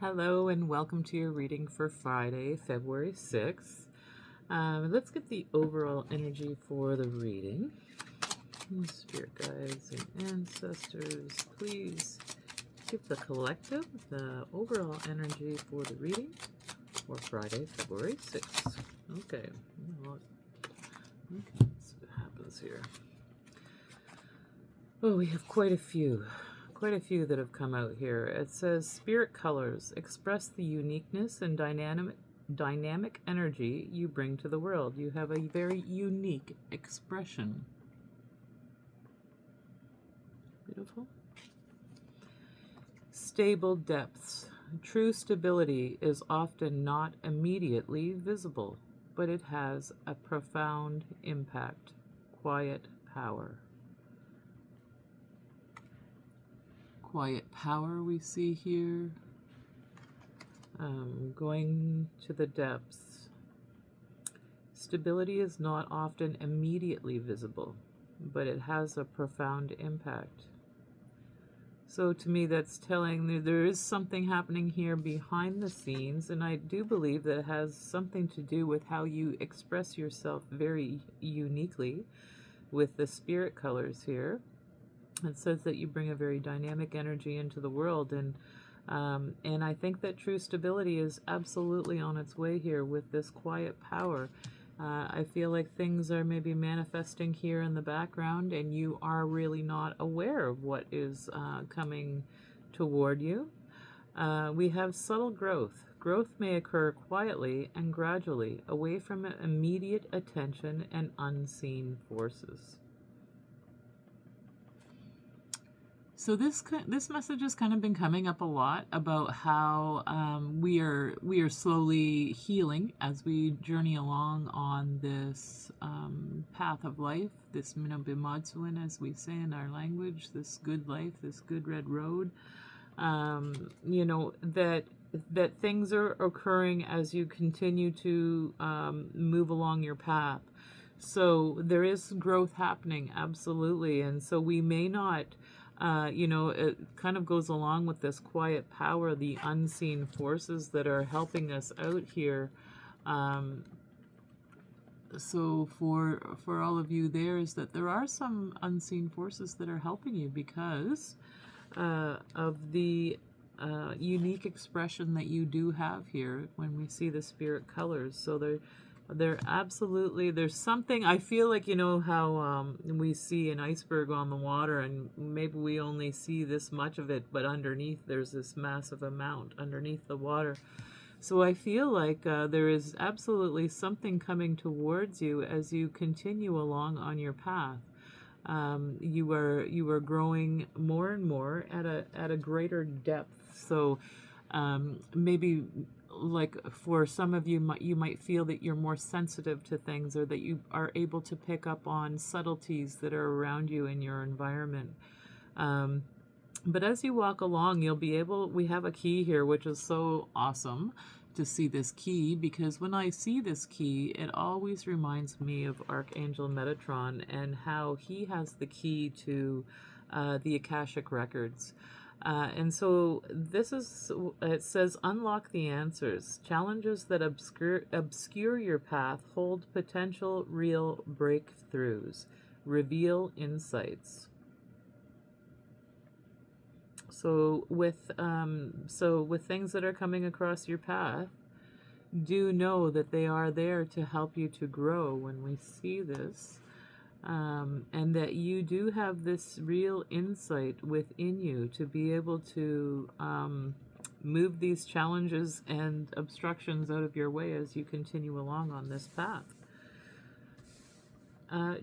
Hello and welcome to your reading for Friday, February 6th. Let's get the overall energy for the reading. Spirit guides and ancestors, please give the collective the overall energy for the reading for Friday, February 6th. Okay, let's see what happens here. Oh, we have quite a few that have come out here. It says spirit colors express the uniqueness and dynamic energy you bring to the world. You have a very unique expression. Beautiful. Stable depths. True stability is often not immediately visible, but it has a profound impact. Quiet power. Quiet power we see here. Going to the depths. Stability is not often immediately visible, but it has a profound impact. So to me, that's telling there is something happening here behind the scenes, and I do believe that it has something to do with how you express yourself very uniquely with the spirit colors here. It says that you bring a very dynamic energy into the world, and I think that true stability is absolutely on its way here with this quiet power. I feel like things are maybe manifesting here in the background, and you are really not aware of what is coming toward you. We have subtle growth. Growth may occur quietly and gradually, away from immediate attention and unseen forces. So this message has kind of been coming up a lot about how we are slowly healing as we journey along on this path of life, this Minabimadsuin, as we say in our language, this good life, this good red road. That things are occurring as you continue to move along your path. So there is growth happening, absolutely, and so we may not. It kind of goes along with this quiet power, the unseen forces that are helping us out here. So for all of you, there is that there are some unseen forces that are helping you because of the unique expression that you do have here when we see the spirit colors. So they're absolutely, there's something, I feel like, how we see an iceberg on the water and maybe we only see this much of it, but underneath there's this massive amount underneath the water. So I feel like there is absolutely something coming towards you as you continue along on your path. You are growing more and more at a greater depth. So maybe like for some of you, you might feel that you're more sensitive to things, or that you are able to pick up on subtleties that are around you in your environment. But as you walk along, you'll be able, we have a key here, which is so awesome to see this key, because when I see this key, it always reminds me of Archangel Metatron and how he has the key to the Akashic Records. And so this is, it says, unlock the answers. Challenges that obscure your path hold potential real breakthroughs. Reveal insights. So with things that are coming across your path, do know that they are there to help you to grow when we see this. And that you do have this real insight within you to be able to move these challenges and obstructions out of your way as you continue along on this path.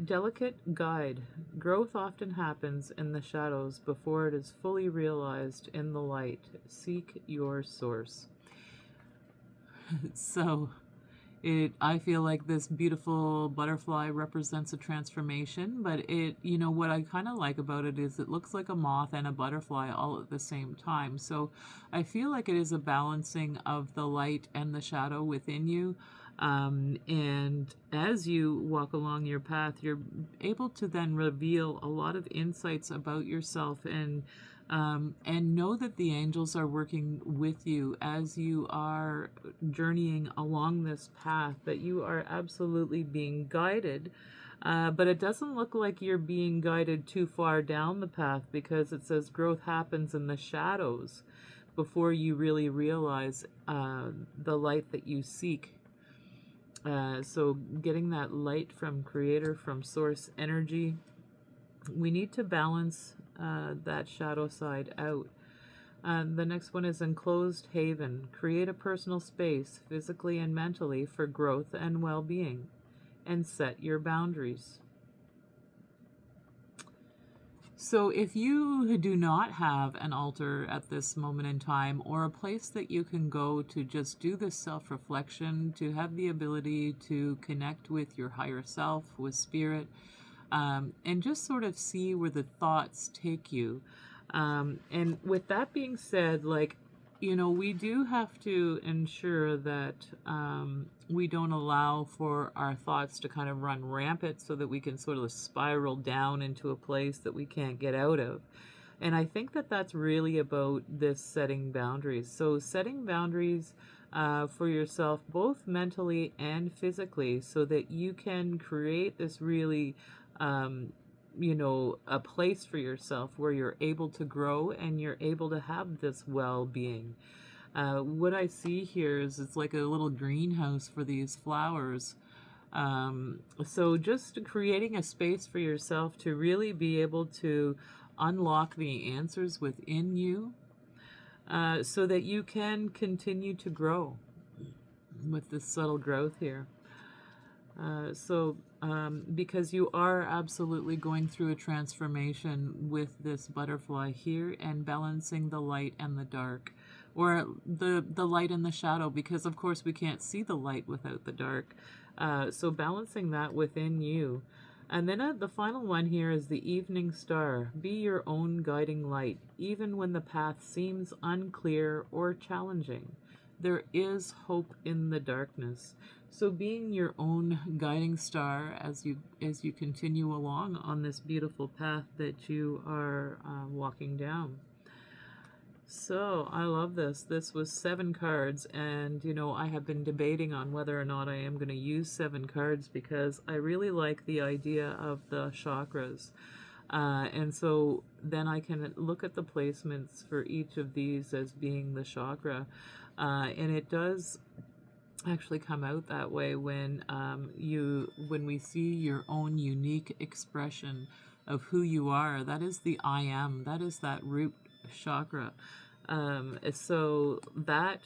Delicate guide. Growth often happens in the shadows before it is fully realized in the light. Seek your source. So I feel like this beautiful butterfly represents a transformation, but what I kind of like about it is it looks like a moth and a butterfly all at the same time. So I feel like it is a balancing of the light and the shadow within you. And as you walk along your path, you're able to then reveal a lot of insights about yourself and And know that the angels are working with you as you are journeying along this path, that you are absolutely being guided. But it doesn't look like you're being guided too far down the path, because it says growth happens in the shadows before you really realize the light that you seek. So getting that light from Creator, from Source energy, we need to balance that shadow side out. The next one is enclosed haven. Create a personal space, physically and mentally, for growth and well-being, and set your boundaries. So if you do not have an altar at this moment in time, or a place that you can go to just do this self-reflection, to have the ability to connect with your higher self, with spirit, and just sort of see where the thoughts take you. And with that being said, like, we do have to ensure that we don't allow for our thoughts to kind of run rampant, so that we can sort of spiral down into a place that we can't get out of. And I think that that's really about this setting boundaries. So setting boundaries for yourself, both mentally and physically, so that you can create this really a place for yourself where you're able to grow and you're able to have this well-being. What I see here is it's like a little greenhouse for these flowers. So just creating a space for yourself to really be able to unlock the answers within you, so that you can continue to grow with this subtle growth here. Because you are absolutely going through a transformation with this butterfly here, and balancing the light and the dark, or the light and the shadow, because of course we can't see the light without the dark. So balancing that within you. And then the final one here is the evening star. Be your own guiding light, even when the path seems unclear or challenging. There is hope in the darkness. So being your own guiding star as you continue along on this beautiful path that you are walking down. So I love this. This was 7 cards, and I have been debating on whether or not I am going to use 7 cards, because I really like the idea of the chakras. And so then I can look at the placements for each of these as being the chakra. And it does actually come out that way when we see your own unique expression of who you are. That is the I am. That is that root chakra. So that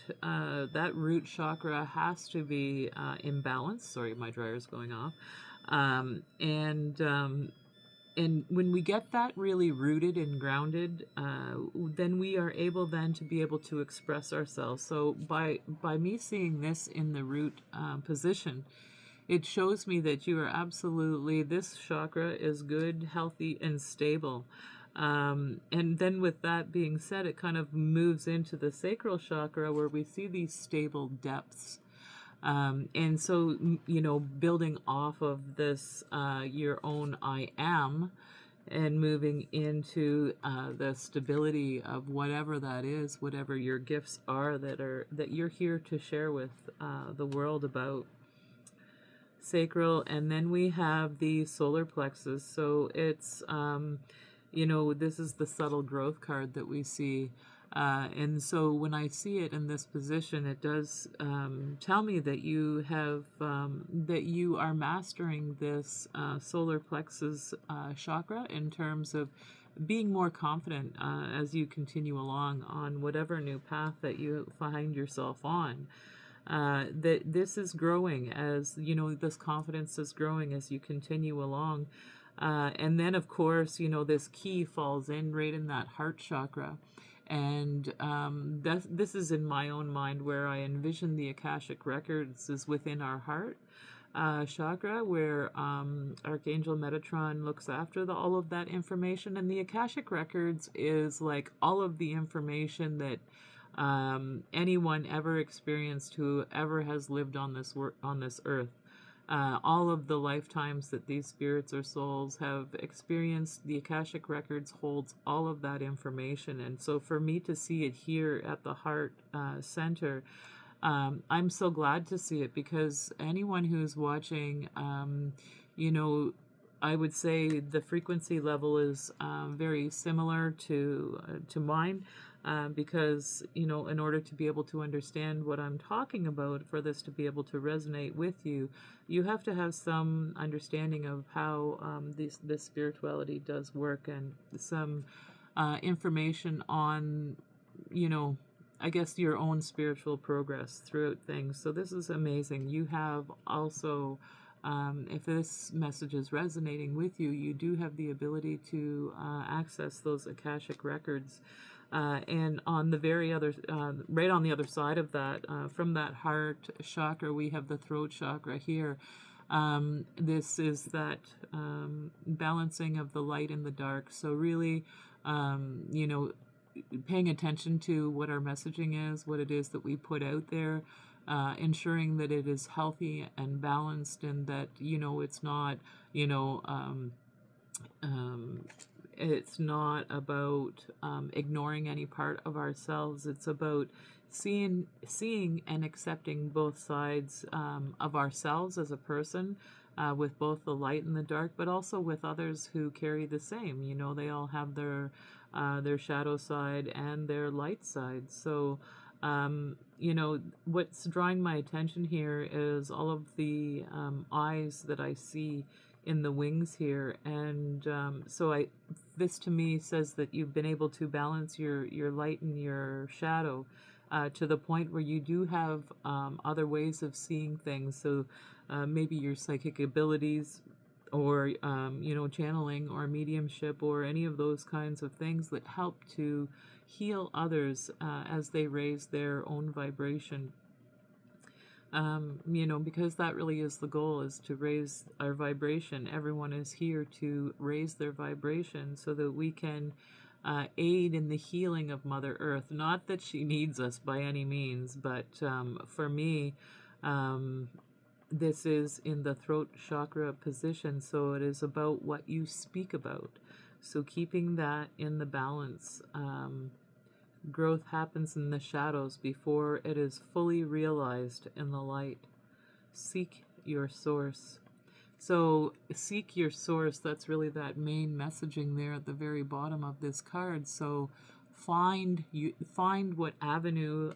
root chakra has to be in balance. Sorry, my dryer's going off. And when we get that really rooted and grounded, then we are able then to be able to express ourselves. So by me seeing this in the root position, it shows me that you are absolutely, this chakra is good, healthy, and stable. And then with that being said, it kind of moves into the sacral chakra, where we see these stable depths. And so, building off of this, your own I am, and moving into the stability of whatever that is, whatever your gifts are that you're here to share with the world about. Sacral, and then we have the solar plexus. So it's, this is the subtle growth card that we see. And so when I see it in this position, it does tell me that you have that you are mastering this solar plexus chakra, in terms of being more confident as you continue along on whatever new path that you find yourself on. That this is growing, as this confidence is growing as you continue along. And then of course, this key falls in right in that heart chakra. And this is in my own mind, where I envision the Akashic Records is within our heart chakra, where Archangel Metatron looks after all of that information. And the Akashic Records is like all of the information that anyone ever experienced who ever has lived on this earth. all of the lifetimes that these spirits or souls have experienced. The Akashic Records holds all of that information. And so for me to see it here at the heart center, I'm so glad to see it, because anyone who's watching, you know, I would say the frequency level is very similar to mine, because, you know, in order to be able to understand what I'm talking about, for this to be able to resonate with you, you have to have some understanding of how this spirituality does work, and some information on, you know, I guess your own spiritual progress throughout things. So this is amazing. You have also, if this message is resonating with you, you do have the ability to access those Akashic Records. And on the very other, right on the other side of that, from that heart chakra, we have the throat chakra here. This is that balancing of the light and the dark. So really, you know, paying attention to what our messaging is, what it is that we put out there, ensuring that it is healthy and balanced, and that, you know, it's not, you know, it's not about ignoring any part of ourselves. It's about seeing and accepting both sides of ourselves as a person, with both the light and the dark, but also with others who carry the same. You know, they all have their shadow side and their light side. So, you know, what's drawing my attention here is all of the eyes that I see in the wings here. And so this to me says that you've been able to balance your light and your shadow to the point where you do have other ways of seeing things. So maybe your psychic abilities, or you know, channeling or mediumship, or any of those kinds of things that help to heal others as they raise their own vibration. You know, because that really is the goal, is to raise our vibration. Everyone is here to raise their vibration so that we can aid in the healing of Mother Earth. Not that she needs us by any means, but for me, this is in the throat chakra position, so it is about what you speak about. So keeping that in the balance. Growth happens in the shadows before it is fully realized in the light. Seek your source. So seek your source, that's really that main messaging there at the very bottom of this card. So find what avenue,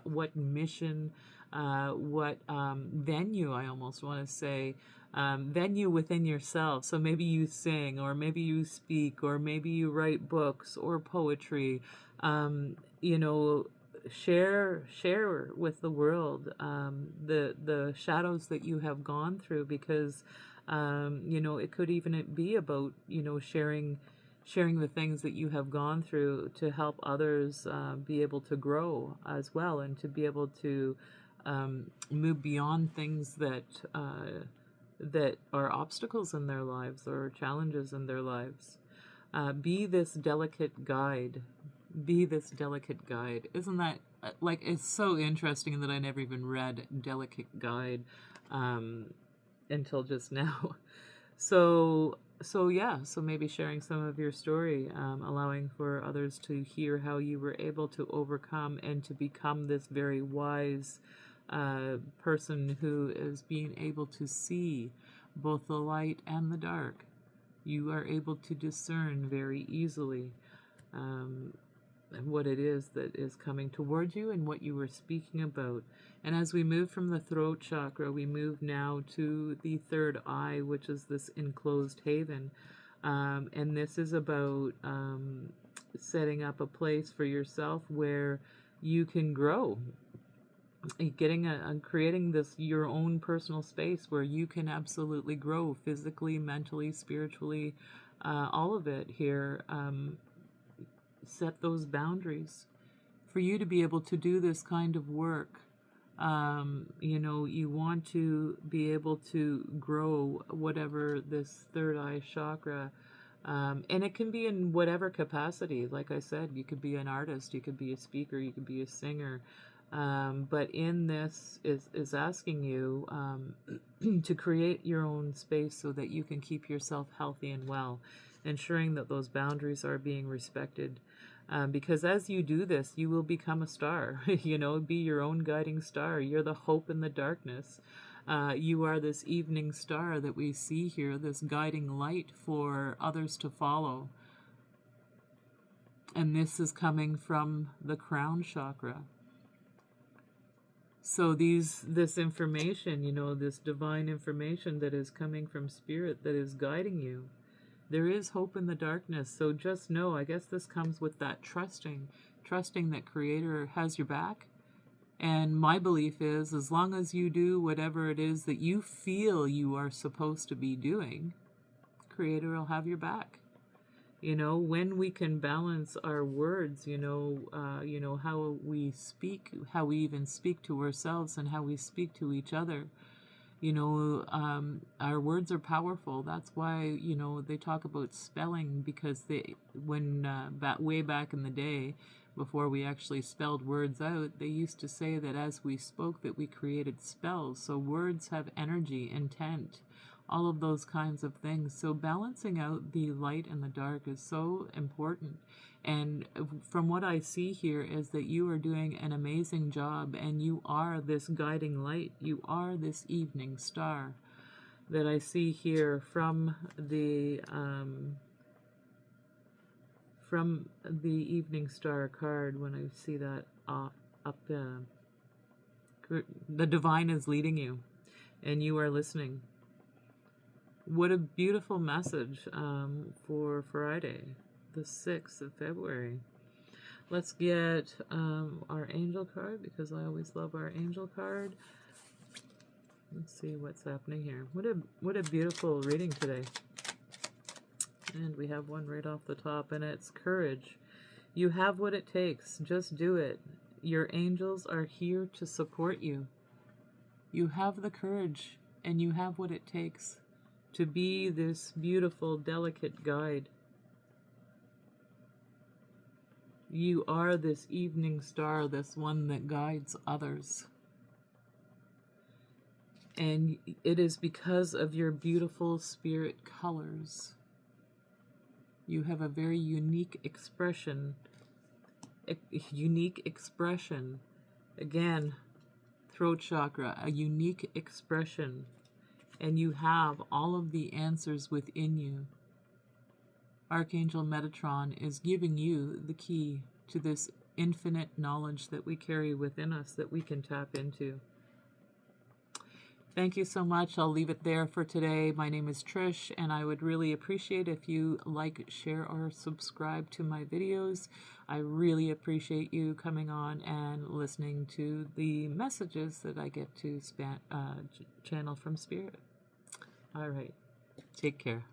what mission, what venue, I almost want to say, venue within yourself. So maybe you sing, or maybe you speak, or maybe you write books or poetry. You know, share with the world the shadows that you have gone through, because you know, it could even be about, you know, sharing the things that you have gone through to help others be able to grow as well, and to be able to move beyond things that are obstacles in their lives, or challenges in their lives. Be this delicate guide. Be this delicate guide. Isn't that like, it's so interesting that I never even read Delicate Guide until just now. So yeah, so maybe sharing some of your story, allowing for others to hear how you were able to overcome and to become this very wise person who is being able to see both the light and the dark. You are able to discern very easily what it is that is coming towards you and what you were speaking about. And as we move from the throat chakra, we move now to the third eye, which is this enclosed haven. And this is about setting up a place for yourself where you can grow, creating this your own personal space where you can absolutely grow physically, mentally, spiritually, all of it here. Set those boundaries for you to be able to do this kind of work. You know, you want to be able to grow whatever this third eye chakra, and it can be in whatever capacity. Like I said, you could be an artist, you could be a speaker, you could be a singer, But in this is asking you to create your own space so that you can keep yourself healthy and well, ensuring that those boundaries are being respected. Because as you do this, you will become a star, be your own guiding star. You're the hope in the darkness. You are this evening star that we see here, this guiding light for others to follow. And this is coming from the crown chakra. So this information, this divine information that is coming from spirit that is guiding you, there is hope in the darkness. So just know, I guess this comes with that trusting that Creator has your back. And my belief is, as long as you do whatever it is that you feel you are supposed to be doing, Creator will have your back. When we can balance our words, how we speak, how we even speak to ourselves and how we speak to each other, our words are powerful. That's why, they talk about spelling, because way back in the day, before we actually spelled words out, they used to say that as we spoke that we created spells. So words have energy, intent, all of those kinds of things. So balancing out the light and the dark is so important. And from what I see here is that you are doing an amazing job, and you are this guiding light. You are this evening star that I see here from the evening star card. When I see that up, the divine is leading you, and you are listening. What a beautiful message for Friday, the 6th of February. Let's get our angel card, because I always love our angel card. Let's see what's happening here. What a beautiful reading today. And we have one right off the top, and it's courage. You have what it takes. Just do it. Your angels are here to support you. You have the courage, and you have what it takes to be this beautiful, delicate guide. You are this evening star, this one that guides others. And it is because of your beautiful spirit colors. You have a very unique expression. Again, throat chakra, a unique expression. And you have all of the answers within you. Archangel Metatron is giving you the key to this infinite knowledge that we carry within us that we can tap into. Thank you so much. I'll leave it there for today. My name is Trish, and I would really appreciate if you like, share, or subscribe to my videos. I really appreciate you coming on and listening to the messages that I get to channel from Spirit. All right. Take care.